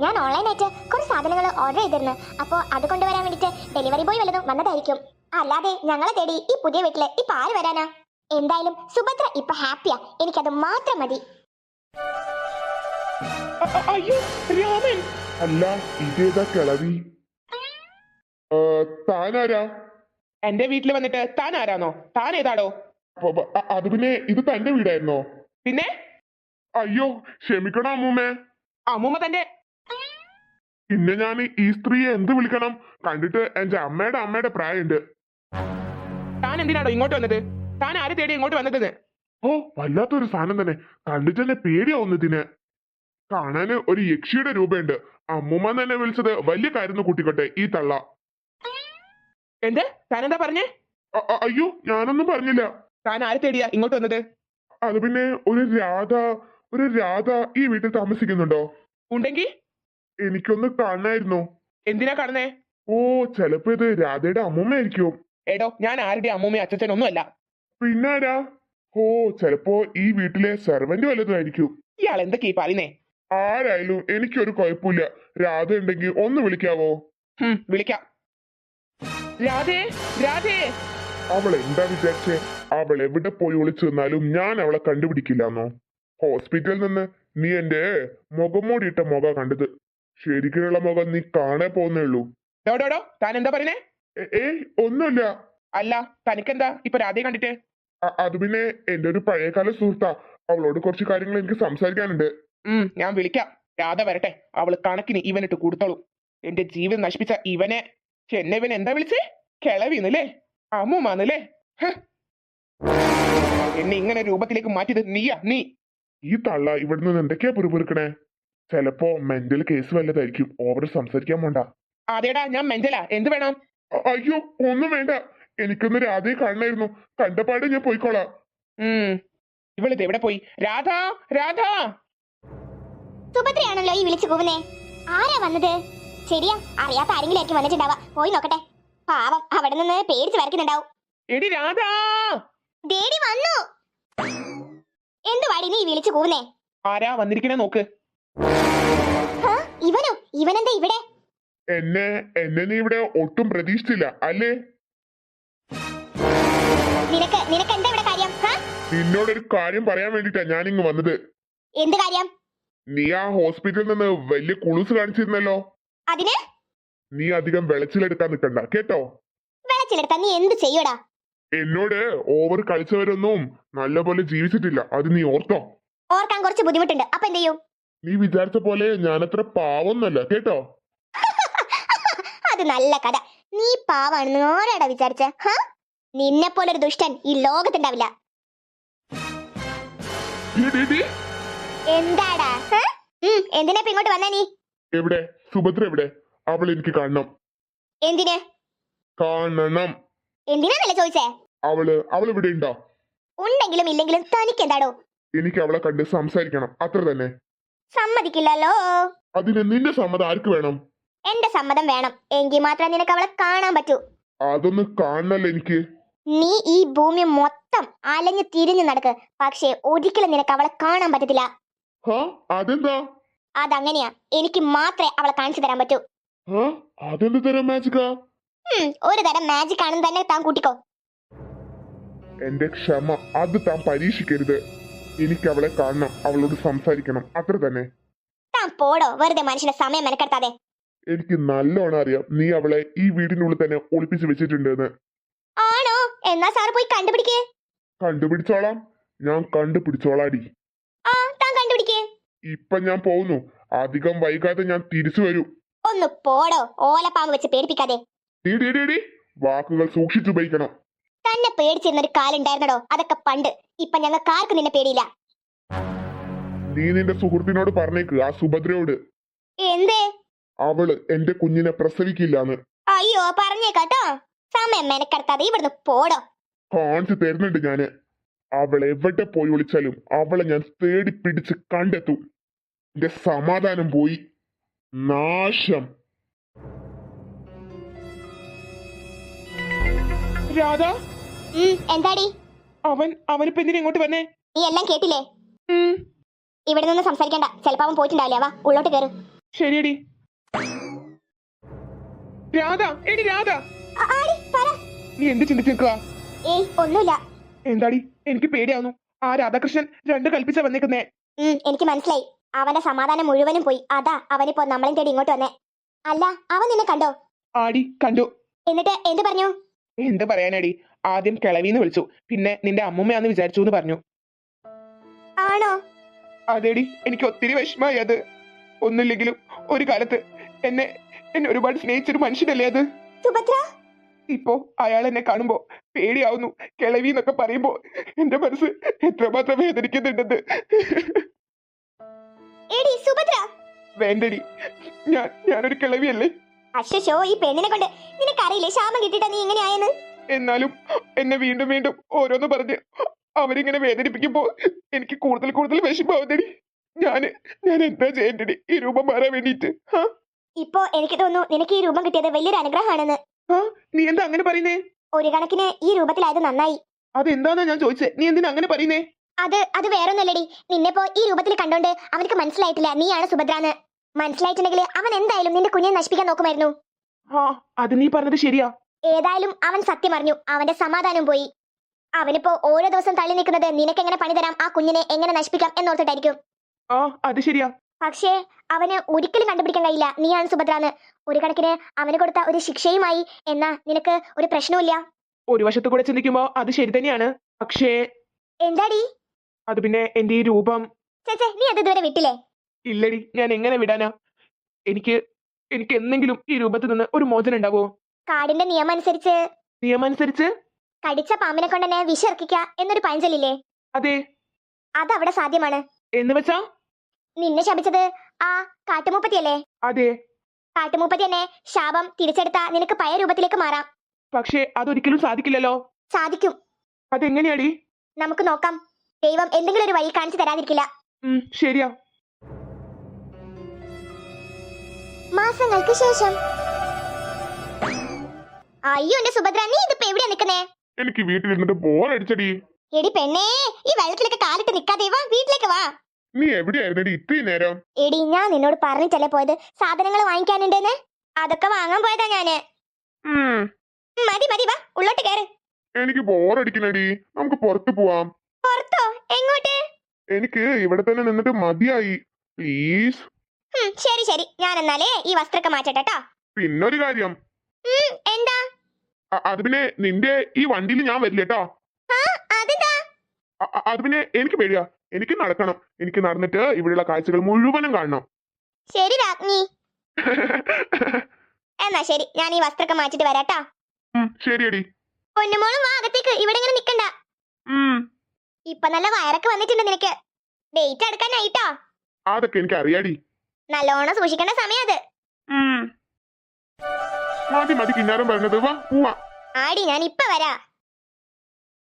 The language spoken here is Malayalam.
ഞാൻ ഓൺലൈനായിട്ട് കുറച്ച് സാധനങ്ങൾ ഓർഡർ ചെയ്തിരുന്നു. അപ്പോൾ അത് കൊണ്ടുവരാൻ വേണ്ടിട്ട് ഡെലിവറി ബോയ് വല്ലതും വന്നതായിരിക്കും. അല്ലാതെ ഞങ്ങളെ തേടി ഈ പുതിയ വീട്ടില് ഇപ്പൊ ആര് വരാനാ? എന്തായാലും സുഭദ്ര ഇപ്പൊ ഹാപ്പിയാ, എനിക്കത് മാത്രം മതി. അയ്യോ രാമൻ, അല്ല ഇതേതാ കിളവി? താനാരാ? എന്റെ വീട്ടിൽ വന്നിട്ട് താൻ ആരാണോ? താൻ ഏതാടോ? അത് പിന്നെ ഇത് തന്റെ വീടായിരുന്നോ? പിന്നെ അയ്യോ ക്ഷമിക്കണം അമ്മൂമ്മേ. അമ്മൂമ്മ തന്റെ പിന്നെ ഞാൻ ഈ സ്ത്രീയെ എന്ത് വിളിക്കണം? കണ്ടിട്ട് എന്റെ അമ്മയുടെ പ്രായമുണ്ട്. താൻ എന്തിനാടോ ഇങ്ങോട്ട് വന്നത്? താൻ ആരെ തേടി ഇങ്ങോട്ട് വന്നത്? ഓ വല്ലാത്തൊരു സാധനം തന്നെ, കണ്ടിട്ട് തന്നെ പേടിയാവുന്നതിന്. കാണാന് ഒരു യക്ഷിയുടെ രൂപയുണ്ട്. അമ്മൂമ്മ തന്നെ വിളിച്ചത് വലിയ കാര്യം കൂട്ടിക്കോട്ടെ ഈ തള്ള. എന്ത്? താൻ എന്താ പറഞ്ഞേ? അയ്യോ ഞാനൊന്നും പറഞ്ഞില്ല. താൻ ആരെ തേടിയാ ഇങ്ങോട്ട് വന്നത്? അത് പിന്നെ ഒരു രാധ ഈ വീട്ടിൽ താമസിക്കുന്നുണ്ടോ? ഉണ്ടെങ്കിൽ എനിക്കൊന്ന് കാണായിരുന്നു. എന്തിനാ കാണുന്നേ? ഓ ചെലപ്പോ ഇത് രാധയുടെ അമ്മൂമ്മയായിരിക്കും. എടോ, ഞാൻ ആരുടെ അമ്മൂമ്മയും അച്ഛനൊന്നും അല്ല. പിന്നാരാ? ഓ ചെലപ്പോ ഈ വീട്ടിലെ സെർവന്റ് വല്ലതുമായിരിക്കും. ഇയാൾ എന്തൊക്കെ ഈ പറയുന്നേ? ആരായാലും എനിക്കൊരു കുഴപ്പമില്ല. രാധ ഉണ്ടെങ്കിൽ ഒന്ന് വിളിക്കാവോ? വിളിക്കാം. രാധേ, രാധേ. അവൾ എന്താ വിചാരിച്ചേ? അവൾ എവിടെ പോയി ഒളിച്ചു നിന്നാലും ഞാൻ അവളെ കണ്ടുപിടിക്കില്ലെന്നോ? ഹോസ്പിറ്റലിൽ നിന്ന് നീ എന്റെ മുഖം മൂടിയിട്ട മുഖ കണ്ടത്. ശരിക്കുള്ള മുഖം നീ കാണാൻ പോകുന്നേ ഉള്ളൂ. ഡോടോടോ, താൻ എന്താ പറയുന്നേ? ഒന്നുമില്ല. അല്ല, തനിക്കെന്താ ഇപ്പൊ രാധയെ കണ്ടിട്ട്? അത് പിന്നെ എന്റെ ഒരു പഴയകാല സുഹൃത്താ. അവളോട് കുറച്ച് കാര്യങ്ങൾ എനിക്ക് സംസാരിക്കാനുണ്ട്. ഞാൻ വിളിക്കാം. രാധ വരട്ടെ, അവള് കണക്കിന് ഇവനിട്ട് കൊടുത്തോളൂ. എന്റെ ജീവിതം നശിപ്പിച്ച ഇവനെ എന്നെ ഇവൻ എന്താ വിളിച്ചേ? കിളവിന്നല്ലേ? അമ്മൂമാന്നല്ലേ? എന്നെ ഇങ്ങനെ രൂപത്തിലേക്ക് മാറ്റിയത് നീയാ, നീ. ഈ തള്ള ഇവിടുന്ന് എന്തൊക്കെയാ പുറപുറുക്കണേ? ചിലപ്പോ മെന്റൽ കേസ് വല്ലതായിരിക്കും. ഓവർ സംസാരിക്കാൻ വേണ്ട. അതേടാ, ഞാൻ മെന്റലാ. എന്ത് വേണം? അയ്യോ ഒന്നും വേണ്ട. എനിക്കൊന്ന് രാധയെ കാണണമായിരുന്നു. കണ്ടപാടെ ഞാൻ പോയിക്കോളാം. ഇവളിത് എവിടെ പോയി? രാധ, രാധ. സുഭദ്രയാണല്ലോ ഈ വിളിച്ചു കൂവുന്നേ. ആരാ വന്നത്? ശരിയാ, അറിയാത്ത ആരെങ്കിലും ആയിരിക്കും വന്നിട്ടുണ്ടാവാ. പോയി നോക്കട്ടെ. പാവം അവിടെ നിന്ന് പേടിച്ച് വരയ്ക്കുന്നുണ്ടാവും. എടി രാധ. ദേടി വന്നു. എന്തുവാടി നീ വിളിച്ചു കൂവുന്നേ? ആരാ വന്നിരിക്കണേ നോക്ക്. ഇവനോ? ഇവനെന്താ ഇവിടെ? എന്നെ നീ ഇവിടെ ഒട്ടും പ്രതീക്ഷിച്ചില്ല അല്ലേ? നിനക്ക് എന്താ ഇവിടെ കാര്യം? നിന്നോടൊരു കാര്യം പറയാൻ വേണ്ടിട്ടാ ഞാനിങ്ങ് വന്നത്. എന്ത് കാര്യം? നീ ആ ഹോസ്പിറ്റലിൽ നിന്ന് വലിയ കുളുസ് കാണിച്ചിരുന്നല്ലോ. അതിന് നീ അധികം വെളച്ചിലെടുക്കാൻ നിൽക്കണ്ട കേട്ടോ. വെളച്ചിലെടുത്താ നീ എന്ത് ചെയ്യൂടാ? എന്നോട് ഓവർ കളിച്ചവരൊന്നും നല്ലപോലെ ജീവിച്ചിട്ടില്ല. അത് നീ ഓർത്തോ? ഓർക്കാൻ കുറച്ച് ബുദ്ധിമുട്ടുണ്ട്. അപ്പൊ എന്ത് ചെയ്യും? നീ വിചാരിച്ച പോലെ ഞാനത്ര പാവൊന്നല്ല കേട്ടോ. അത് നല്ല കഥ. നീ പാവാണെന്ന് ആരാടാ വിചാരിച്ച? നിന്നെ പോലൊരു ദുഷ്ടൻ ഈ ലോകത്തുണ്ടാവില്ല. എന്താടാ? എന്തിനാ ഇപ്പൊ ഇങ്ങോട്ട് വന്നേ നീ? എവിടെ സുഭദ്ര? എവിടെ? അവൾ എനിക്ക് കാണണം. എന്തിന് കാണണം? എന്തിനാന്നല്ലേ ചോദിച്ചേ? അവള് ഇവിടെ ഉണ്ടോ? ഉണ്ടെങ്കിലും ഇല്ലെങ്കിലും തനിക്ക് എന്താടോ? എനിക്ക് അവളെ കണ്ട് സംസാരിക്കണം, അത്ര തന്നെ. സമ്മതിക്കില്ലല്ലോ. അതിന് നിന്റെ സമ്മതം ആർക്ക് വേണം? എന്റെ സമ്മതം വേണം. എങ്കിൽ മാത്രമേ നിനക്ക് അവളെ കാണാൻ പറ്റൂ. അതൊന്ന് കാണണല്ലോ എനിക്ക്. നീ ഈ ഭൂമി മൊത്തം അലഞ്ഞു തിരിഞ്ഞു നടക്ക്, പക്ഷെ ഒരിക്കലും നിനക്ക് അവളെ കാണാൻ പറ്റത്തില്ല. അതെന്താ? അതങ്ങനെയാ. എനിക്ക് മാത്രമേ അവളെ കാണിച്ചു തരാൻ പറ്റൂ. അതെന്ത് തരം മാജിക്കാ? ഒരു തരം മാജിക് ആണെന്ന് തന്നെ താൻ കൂട്ടിക്കോ. എന്റെ ക്ഷമ അത് താൻ പരീക്ഷിക്കരുത്. എനിക്ക് അവളെ കാണണം, അവളോട് സംസാരിക്കണം, അത്ര തന്നെ. താൻ പോടോ, വെറുതെ മനുഷ്യന്റെ സമയം മെനക്കെടുത്താതെ. എനിക്ക് നല്ലോണം അറിയാം നീ അവളെ ഈ വീടിനുള്ളിൽ തന്നെ ഒളിപ്പിച്ചു വെച്ചിട്ടുണ്ടെന്ന്. ആണോ? എന്നാ സാറ് പോയി കണ്ടുപിടിക്കേ. കണ്ടുപിടിച്ചോളാം, ഞാൻ കണ്ടുപിടിച്ചോളാടി. താൻ കണ്ടുപിടിക്കേ. ഇപ്പൊ ഞാൻ പോകുന്നു. അധികം വൈകാതെ ഞാൻ തിരിച്ചു വരൂ. ഒന്ന് പോടോ, ഓലപ്പാമ്പ് വെച്ച് പേടിപ്പിക്കാതെ. വാക്കുകൾ സൂക്ഷിച്ചുപയോഗിക്കണം. തന്നെ പേടിച്ചിരുന്നൊരു കാലുണ്ടായിരുന്നടോ, അതൊക്കെ പണ്ട്. ഇപ്പൊ ഞങ്ങൾക്ക് ആർക്കും നിന്നെ പേടിയില്ല. നീ നിന്റെ സുഹൃത്തിനോട് പറഞ്ഞേക്ക്, ആ സുഭദ്രയോട്. എന്തേ? അവള് എന്റെ കുഞ്ഞിനെ പ്രസവിക്കില്ലാന്ന്. അയ്യോ പറഞ്ഞേക്കാട്ടോ. സമയം മെനക്കെടുത്താതെ ഇവിടുന്ന് പോടോ. കാണിച്ചു തരുന്നുണ്ട് ഞാന്. അവൾ എവിടെ പോയി വിളിച്ചാലും അവളെ ഞാൻ തേടി പിടിച്ച് കണ്ടെത്തും. എന്റെ സമാധാനം പോയി. നാശം. രാധ, എന്താടി? അവനിപ്പോ എന്തിനാ ഇങ്ങോട്ട് വന്നേ? നീ എല്ലാം കേട്ടില്ലേ? ഇവിടെ നിന്ന് സംസാരിക്കണ്ട. ചിലപ്പോ അവൻ പോയിട്ടുണ്ടാവില്ലേ. വാ, ഉള്ളോട്ട് കയറ്. ശരിയടി. രാധ, എടി രാധ, ആടി പറ. നീ എന്ത് ചിന്തിച്ചു നിൽക്കുക? ഏയ് ഒന്നുമില്ല. എന്താടി, എനിക്ക് പേടിയാവുന്നു. ആ രാധാകൃഷ്ണൻ രണ്ട് കൽപ്പിച്ച വന്നേക്കുന്നേ. എനിക്ക് മനസ്സിലായി. അവന്റെ സമാധാനം മുഴുവനും പോയി. അതാ അവനിപ്പോ നമ്മളെയും തേടി ഇങ്ങോട്ട് വന്നേ. അല്ല, അവൻ നിന്നെ കണ്ടോ? ആടി കണ്ടു. എന്നിട്ട് എന്ത് പറഞ്ഞു? എന്ത് പറയാനടി, ആദ്യം കിളവിന്ന് വിളിച്ചു, പിന്നെ നിന്റെ അമ്മുമ്മയാന്ന് വിചാരിച്ചു എന്ന് പറഞ്ഞു. ആണോ? അതേടി, എനിക്ക് ഒത്തിരി വിഷമായി അത്. ഒന്നുമില്ലെങ്കിലും ഒരു കാലത്ത് എന്നെ എന്നെ ഒരുപാട് സ്നേഹിച്ചൊരു മനുഷ്യനല്ലേ അത്. സുഭദ്ര, ഇപ്പോ അയാൾ എന്നെ കാണുമ്പോ പേടിയാവുന്നു. കിളവി എന്നൊക്കെ പറയുമ്പോ എന്റെ മനസ്സ് എത്രമാത്രം വേദനിക്കുന്നുണ്ടെന്ന്. എടി സുഭദ്ര. വേണ്ടടി, ഞാനൊരു കിളവിയല്ലേ. അശ്ശോ, ഈ പെണ്ണിനെ കൊണ്ട് നിനക്കറിയില്ലേ ശാപം കിട്ടിയിട്ടാ നീ ഇങ്ങനെ ആയെന്ന്. എന്നാലും എന്നെ വീണ്ടും വീണ്ടും ഓരോന്ന് പറഞ്ഞ് അവരിങ്ങനെ വേദനിപ്പിക്കുമ്പോ എനിക്ക് കൂടുതൽ കൂടുതൽ വിഷമാവുന്നടി. ഞാൻ എന്താ ചെയ്യേണ്ടടി ഈ രൂപം മാറാൻ വേണ്ടിട്ട്? ഇപ്പോ എനിക്ക് തോന്നുന്നു നിനക്ക് ഈ രൂപം കിട്ടിയത് വലിയൊരു അനുഗ്രഹമാണെന്ന്. നീ എന്താ അങ്ങനെ പറയുന്നേ? ഒരു കണക്കിന് ഈ രൂപത്തിലായത് നന്നായി. അതെന്താന്നാ ഞാൻ ചോദിച്ചേ, നീ എന്തിനാ അങ്ങനെ പറയുന്നേ? അത് വേറൊന്നല്ലടി. നിന്നെപ്പോ ഈ രൂപത്തിൽ കണ്ടോണ്ട് അവനക്ക് മനസ്സിലായിട്ടില്ല നീയാണ് സുഭദ്രാന്ന്. മനസ്സിലായിട്ടുണ്ടെങ്കിൽ അവൻ എന്തായാലും നിന്റെ കുഞ്ഞിനെ നശിപ്പിക്കാൻ നോക്കുമായിരുന്നു. അത് നീ പറഞ്ഞത് ശരിയാ. ഏതായാലും അവൻ സത്യം അറിഞ്ഞു. അവന്റെ സമാധാനം പോയി. അവനിപ്പോ ഓരോ ദിവസം തള്ളി നിൽക്കുന്നത് നിനക്കെങ്ങനെ പണി തരാം, ആ കുഞ്ഞിനെ എങ്ങനെ നശിപ്പിക്കാം എന്നോർത്തിട്ടായിരിക്കും. അത് ശരിയാ. പക്ഷേ അവന് ഒരിക്കലും കണ്ടുപിടിക്കാൻ കഴിയില്ല നീയാണ് സുഭദ്രാന്ന്. ഒരു കണക്കിന് അവന് കൊടുത്ത ഒരു ശിക്ഷയുമായി. എന്നാ നിനക്ക് ഒരു പ്രശ്നവുമില്ല. ഒരു വശത്തു കൂടെ ചിന്തിക്കുമ്പോ അത് ശരി തന്നെയാണ്. പക്ഷേ എന്താടി? അത് പിന്നെ എന്റെ ഈ രൂപം. ചേച്ചേ, നീ അത് ഇതുവരെ വിട്ടില്ലേ? ഇല്ലടി, ഞാൻ എങ്ങനെ വിടാനാ? എനിക്ക് എന്തെങ്കിലും ഈ രൂപത്തിൽ നിന്ന് ഒരു മോചനം ഉണ്ടാവോ? കാടിന്റെ നിയമമനുസരിച്ച് കടിച്ച പാമ്പിനെ കൊണ്ട് തന്നെ വിഷർക്കിക്ക എന്നൊരു പഴഞ്ചൊല്ലില്ലേ? അതെ. അതവിടെ സാധ്യമാണ്. എന്ന് വെച്ചാ? നിന്നെ ശപിച്ചത് ആ കാട്ടുമൂപ്പത്തിയല്ലേ? അതെ. കാട്ടുമൂപ്പത്തി തന്നെ ശാപം തിരിച്ചെടുത്താ നിനക്ക് പഴയ രൂപത്തിലേക്ക് മാറാം. പക്ഷേ അതൊരിക്കലും സാധിക്കില്ലല്ലോ. സാധിക്കും. അതെങ്ങനെയാടി? നമുക്ക് നോക്കാം. ദൈവം എന്തെങ്കിലും ഒരു വഴി കാണിച്ചു തരാതിരിക്കില്ല. ശരിയാ. മാസങ്ങൾക്ക് ശേഷം. അയ്യോ എന്റെ സുഭദ്ര, നീ ഇതിപ്പോ എവിടെയാ നിക്കുന്നേ? എനിക്ക് വീട്ടിലിരുന്നിട്ട് ബോറടിച്ചടി. എടി പെണ്ണേ, ഈ വെള്ളത്തിലൊക്കെ കാലിട്ട് നിക്കാതെ വാ, വീട്ടിലേക്ക് വാ. നീ എവിടെയായിരുന്നടി ഇത്രയും നേരം? എടി, ഞാൻ നിന്നോട് പറഞ്ഞിട്ടല്ലേ പോയത് സാധനങ്ങൾ വാങ്ങിക്കാനുണ്ടെന്ന്. അതൊക്കെ വാങ്ങാൻ പോയതാ ഞാന്. മതി വാ, ഉള്ളോട്ട് കയറ്. എനിക്ക് ബോറടിക്കണടി, നമുക്ക് പുറത്തു പോവാം. പുറത്തോ? എങ്ങോട്ട്? എനിക്ക് ഇവിടെ തന്നെ നിന്നിട്ട് മതിയായി. പ്ലീസ്. ശരി, ഞാൻ എന്നാലേ ഈ വസ്ത്രമൊക്കെ മാറ്റട്ടെ ട്ടോ. പിന്നൊരു കാര്യം. എന്താ? അത് പിന്നെ നിന്റെ ഈ വണ്ടിയിൽ ഞാൻ വരില്ലേട്ടോ. അതെന്താ? അത് പിന്നെ എനിക്ക് പേടിയാ. എനിക്ക് നടക്കണം. എനിക്ക് നടന്നിട്ട് ഇവിടെയുള്ള കാഴ്ചകൾ മുഴുവനും കാണണം. ശരി രാജ്ഞി. എന്നാ ശരി, ഞാൻ ഈ വസ്ത്രമൊക്കെ മാറ്റിട്ട് വരാട്ടോ. ശരിയടി. പൊന്നുമോളും വാ അകത്തേക്ക്. ഇവിടെ ഇങ്ങനെ നിക്കണ്ട. ഇപ്പൊ നല്ല വയറൊക്കെ വന്നിട്ടുണ്ട് നിനക്ക്. ഡേറ്റ് എടുക്കാനായിട്ടോ. അതൊക്കെ എനിക്ക് അറിയാടി. നല്ലോണം സൂക്ഷിക്കേണ്ട സമയം അത്. മതി കിന്നാരം പറഞ്ഞത്. വാ പോവാ. ആടി, ഞാൻ ഇപ്പൊ വരാ.